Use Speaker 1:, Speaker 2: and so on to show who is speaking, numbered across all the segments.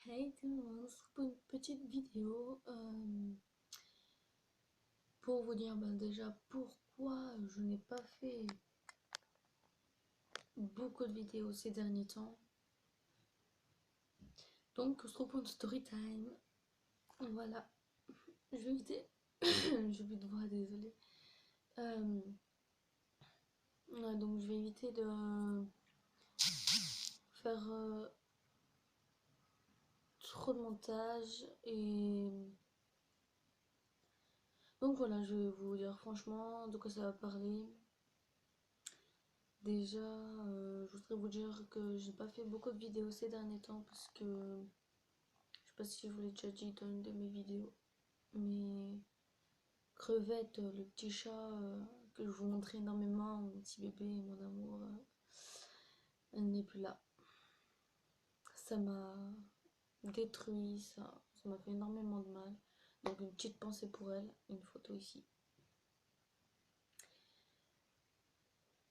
Speaker 1: Hey tout le monde, on se retrouve pour une petite vidéo pour vous dire déjà pourquoi je n'ai pas fait beaucoup de vidéos ces derniers temps. Donc on se retrouve pour une story time. Voilà, je vais éviter, j'ai plus de voix, désolée. Ouais, donc je vais éviter de faire trop de montage et donc voilà, je vais vous dire franchement de quoi ça va parler. Déjà, je voudrais vous dire que j'ai pas fait beaucoup de vidéos ces derniers temps parce que je sais pas si je vous l'ai déjà dit dans une de mes vidéos, mais Crevette, le petit chat que je vous montrais énormément, mon petit bébé, mon amour, elle n'est plus là. Ça m'a détruit, ça m'a fait énormément de mal. Donc une petite pensée pour elle, une photo ici.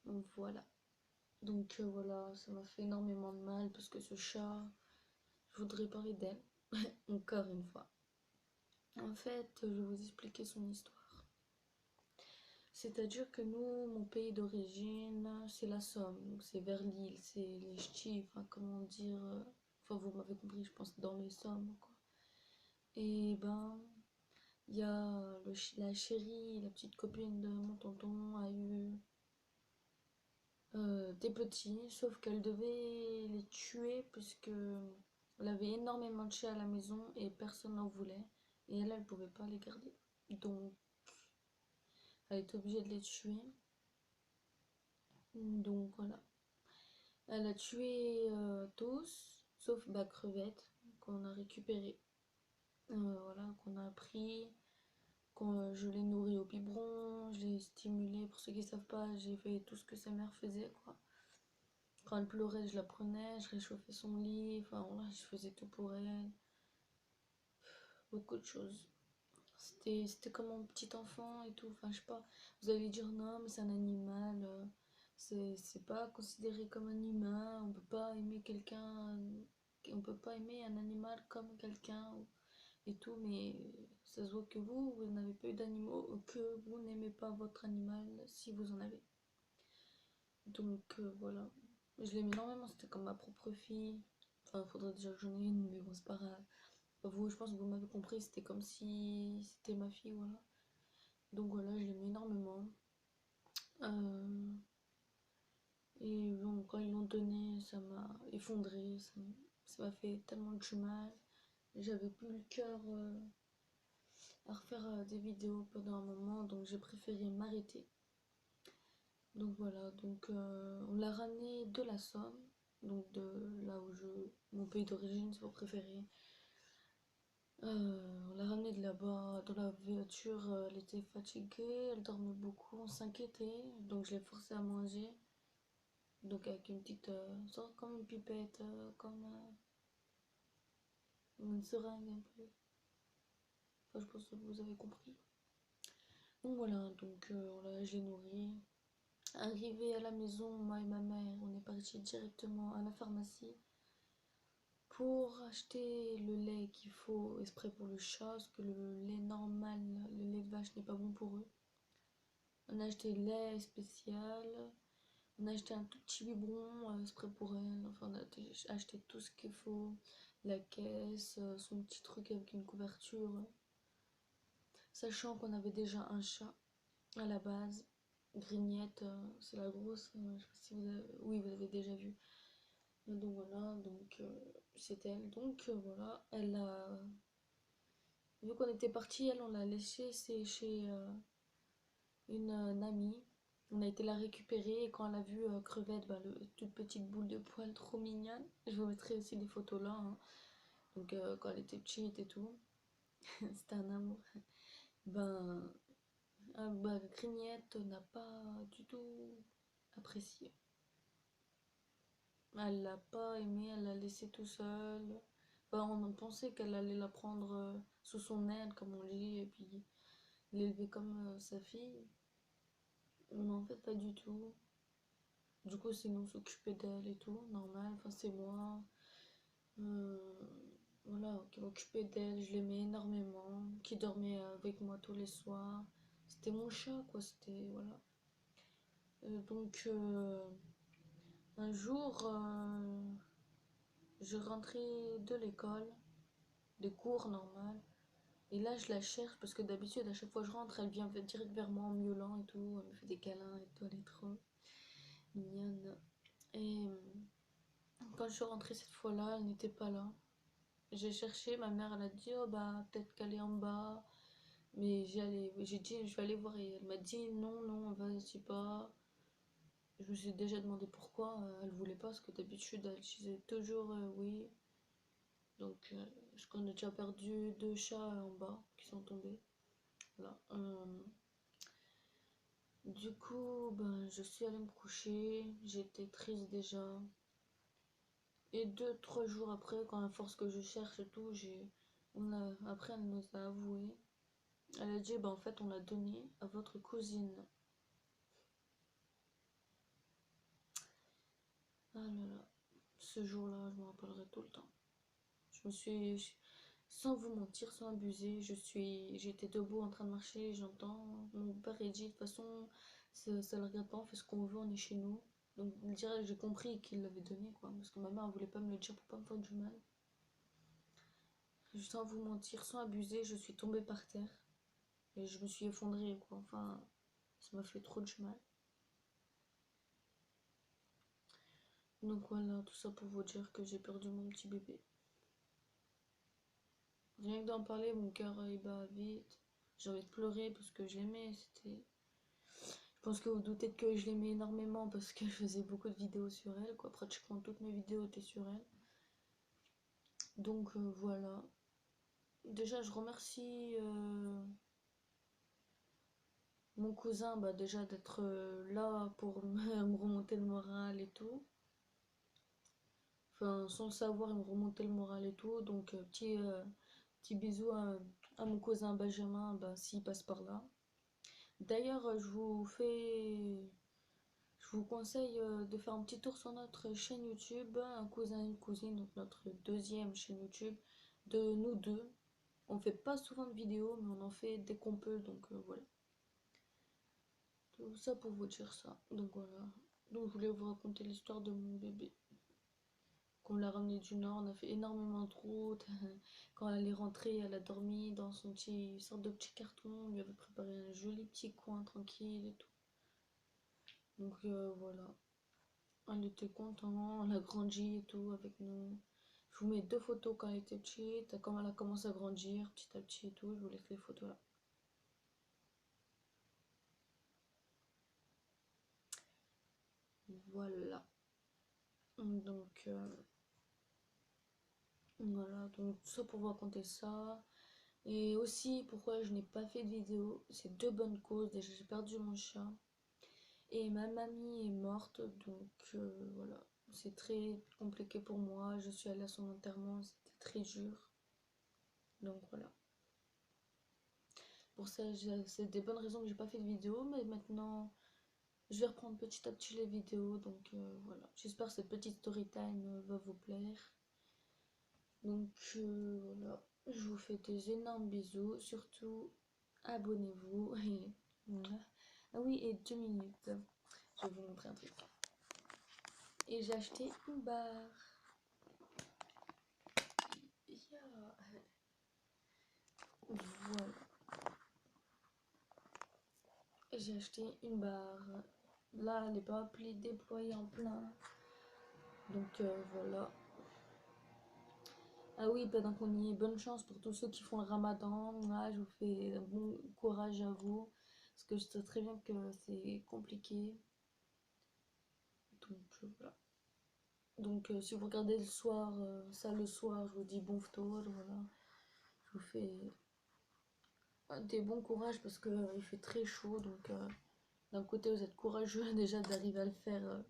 Speaker 1: Donc voilà. Donc voilà, ça m'a fait énormément de mal parce que ce chat, je voudrais parler d'elle, encore une fois. En fait, je vais vous expliquer son histoire. C'est-à-dire que nous, mon pays d'origine, c'est la Somme, donc c'est vers l'île, c'est les ch'tis, enfin comment dire, enfin vous m'avez compris, je pense dans les Sommes, quoi. Et ben, il y a la chérie, la petite copine de mon tonton a eu des petits, sauf qu'elle devait les tuer puisque elle avait énormément de chiens à la maison et personne n'en voulait, et elle pouvait pas les garder. Donc elle est obligée de les tuer. Donc voilà. Elle a tué tous, sauf Crevette, qu'on a récupéré. Voilà, qu'on a pris. Je l'ai nourri au biberon, je l'ai stimulé. Pour ceux qui ne savent pas, j'ai fait tout ce que sa mère faisait, quoi. Quand elle pleurait, je la prenais, je réchauffais son lit. Enfin voilà, je faisais tout pour elle. Beaucoup de choses. C'était comme un petit enfant et tout. Enfin, je sais pas. Vous allez dire non, mais c'est un animal. C'est pas considéré comme un humain. On peut pas aimer quelqu'un. On peut pas aimer un animal comme quelqu'un et tout. Mais ça se voit que vous n'avez pas eu d'animaux ou que vous n'aimez pas votre animal si vous en avez. Donc voilà. Je l'aime énormément. C'était comme ma propre fille. Enfin, faudrait déjà que j'en ai une, mais bon, c'est pas grave. Vous, je pense que vous m'avez compris, c'était comme si c'était ma fille, voilà. Donc voilà, je l'aimais énormément. Euh, et bon, quand ils l'ont donné, ça m'a effondré, ça m'a fait tellement de mal. J'avais plus le cœur à refaire des vidéos pendant un moment, donc j'ai préféré m'arrêter. Donc voilà, donc on l'a ramené de la Somme, donc de là où mon pays d'origine, si vous préférez. On l'a ramenée de là-bas dans la voiture, elle était fatiguée, elle dormait beaucoup, on s'inquiétait, donc je l'ai forcée à manger. Donc avec une petite, sorte comme une pipette, comme une seringue un peu. Enfin, je pense que vous avez compris. Donc voilà, donc je l'ai nourrie. Arrivé à la maison, moi et ma mère, on est parti directement à la pharmacie pour acheter le lait qu'il faut exprès pour le chat, parce que le lait normal, le lait de vache n'est pas bon pour eux. On a acheté le lait spécial, on a acheté un tout petit biberon exprès pour elle, enfin on a acheté tout ce qu'il faut, la caisse, son petit truc avec une couverture, sachant qu'on avait déjà un chat à la base, Grignette, c'est la grosse, je sais pas si vous avez... Oui, vous avez déjà vu. Donc voilà, donc c'est elle, donc voilà, elle a... Vu qu'on était parti, elle, on l'a laissée, c'est chez une amie. On a été la récupérer et quand elle a vu Crevette, toute petite boule de poils trop mignonne, je vous mettrai aussi des photos là, hein. Donc quand elle était petite et tout, c'était un amour. Ben, Grignette n'a pas du tout apprécié. Elle l'a pas aimé, elle l'a laissé tout seul. Enfin, on pensait qu'elle allait la prendre sous son aile, comme on dit, et puis l'élever comme sa fille. Mais en fait, pas du tout. Du coup, c'est nous s'occuper d'elle et tout, normal. Enfin, c'est moi. Euh, m'occupais d'elle, je l'aimais énormément, qui dormait avec moi tous les soirs. C'était mon chat, quoi, c'était, voilà. Un jour, je rentrais de l'école, des cours normales, et là je la cherche parce que d'habitude, à chaque fois que je rentre, elle vient direct vers moi en miaulant et tout, elle me fait des câlins et tout, elle est trop mignonne. Et quand je suis rentrée cette fois-là, elle n'était pas là. J'ai cherché, ma mère elle a dit oh bah peut-être qu'elle est en bas, mais j'ai dit je vais aller voir et elle m'a dit non non vas-y pas. Je me suis déjà demandé pourquoi elle voulait pas parce que d'habitude elle disait toujours oui. Donc je connais déjà perdu deux chats en bas qui sont tombés. Voilà. Du coup ben je suis allée me coucher, j'étais triste déjà. Et 2, 3 jours après, quand à force que je cherche et tout, après elle nous a avoué. Elle a dit, bah en fait, on l'a donné à votre cousine. Ah là là, ce jour-là, je me rappellerai tout le temps. Je me suis, sans vous mentir, sans abuser, j'étais debout en train de marcher, j'entends mon père il dit, de toute façon, ça le regarde pas, on fait ce qu'on veut, on est chez nous. Donc, direct, j'ai compris qu'il l'avait donné, quoi, parce que ma mère, elle voulait pas me le dire pour pas me faire du mal. Sans vous mentir, sans abuser, je suis tombée par terre et je me suis effondrée, quoi. Enfin, ça m'a fait trop de mal. Donc voilà, tout ça pour vous dire que j'ai perdu mon petit bébé. Rien que d'en parler, mon cœur il bat vite. J'ai envie de pleurer parce que je l'aimais. Je pense que vous doutez que je l'aimais énormément parce que je faisais beaucoup de vidéos sur elle, quoi. Pratiquement toutes mes vidéos étaient sur elle. Donc voilà. Déjà, je remercie mon cousin bah, déjà d'être là pour me remonter le moral et tout. Enfin, sans le savoir, il me remontait le moral et tout. Donc, petit bisou à mon cousin Benjamin, bah, s'il passe par là. D'ailleurs, je vous conseille de faire un petit tour sur notre chaîne YouTube, un cousin et une cousine, donc notre deuxième chaîne YouTube de nous deux. On fait pas souvent de vidéos, mais on en fait dès qu'on peut, donc voilà. Tout ça pour vous dire ça. Donc voilà. Donc je voulais vous raconter l'histoire de mon bébé. Qu'on l'a ramené du Nord, on a fait énormément de routes. Quand elle est rentrée, elle a dormi dans son petit sorte de petit carton. On lui avait préparé un joli petit coin tranquille et tout. Donc voilà. Elle était contente, elle a grandi et tout avec nous. Je vous mets 2 photos quand elle était petite, quand elle a commencé à grandir petit à petit et tout. Je vous laisse les photos là. Voilà. Donc voilà, donc tout ça pour vous raconter ça. Et aussi pourquoi je n'ai pas fait de vidéo. C'est 2 bonnes causes. Déjà j'ai perdu mon chat. Et ma mamie est morte. Donc voilà. C'est très compliqué pour moi. Je suis allée à son enterrement. C'était très dur. Donc voilà. Pour ça, c'est des bonnes raisons que j'ai pas fait de vidéo. Mais maintenant, je vais reprendre petit à petit les vidéos. Donc voilà. J'espère que cette petite story time va vous plaire. Donc voilà, je vous fais des énormes bisous, surtout abonnez-vous et voilà. Ah oui, et 2 minutes, je vais vous montrer un truc. Et j'ai acheté une barre. Yeah. Voilà, j'ai acheté une barre. Là, elle n'est pas appelée déployée en plein. Donc voilà. Ah oui, pendant qu'on y est, bonne chance pour tous ceux qui font le ramadan. Là, je vous fais un bon courage à vous. Parce que je sais très bien que c'est compliqué. Donc voilà. Donc si vous regardez le soir, ça le soir, je vous dis bon ftour, voilà. Je vous fais des bons courages parce que il fait très chaud. Donc d'un côté, vous êtes courageux déjà d'arriver à le faire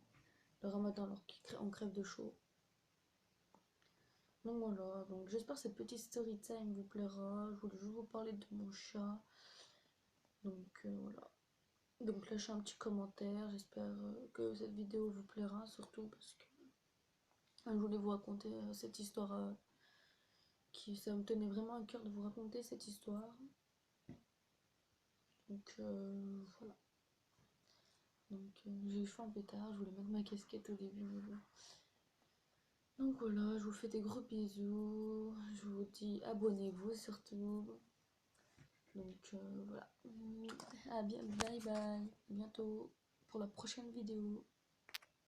Speaker 1: le ramadan alors qu'on crève de chaud. Donc voilà, donc j'espère que cette petite story time vous plaira. Je voulais juste vous parler de mon chat. Donc voilà. Donc lâchez un petit commentaire. J'espère que cette vidéo vous plaira, surtout parce que je voulais vous raconter cette histoire ça me tenait vraiment à cœur de vous raconter cette histoire. Donc voilà. Donc j'ai eu chaud en pétard, je voulais mettre ma casquette au début, mais bon. Donc voilà, je vous fais des gros bisous. Je vous dis abonnez-vous surtout. Donc voilà. Bye bye. À bientôt pour la prochaine vidéo.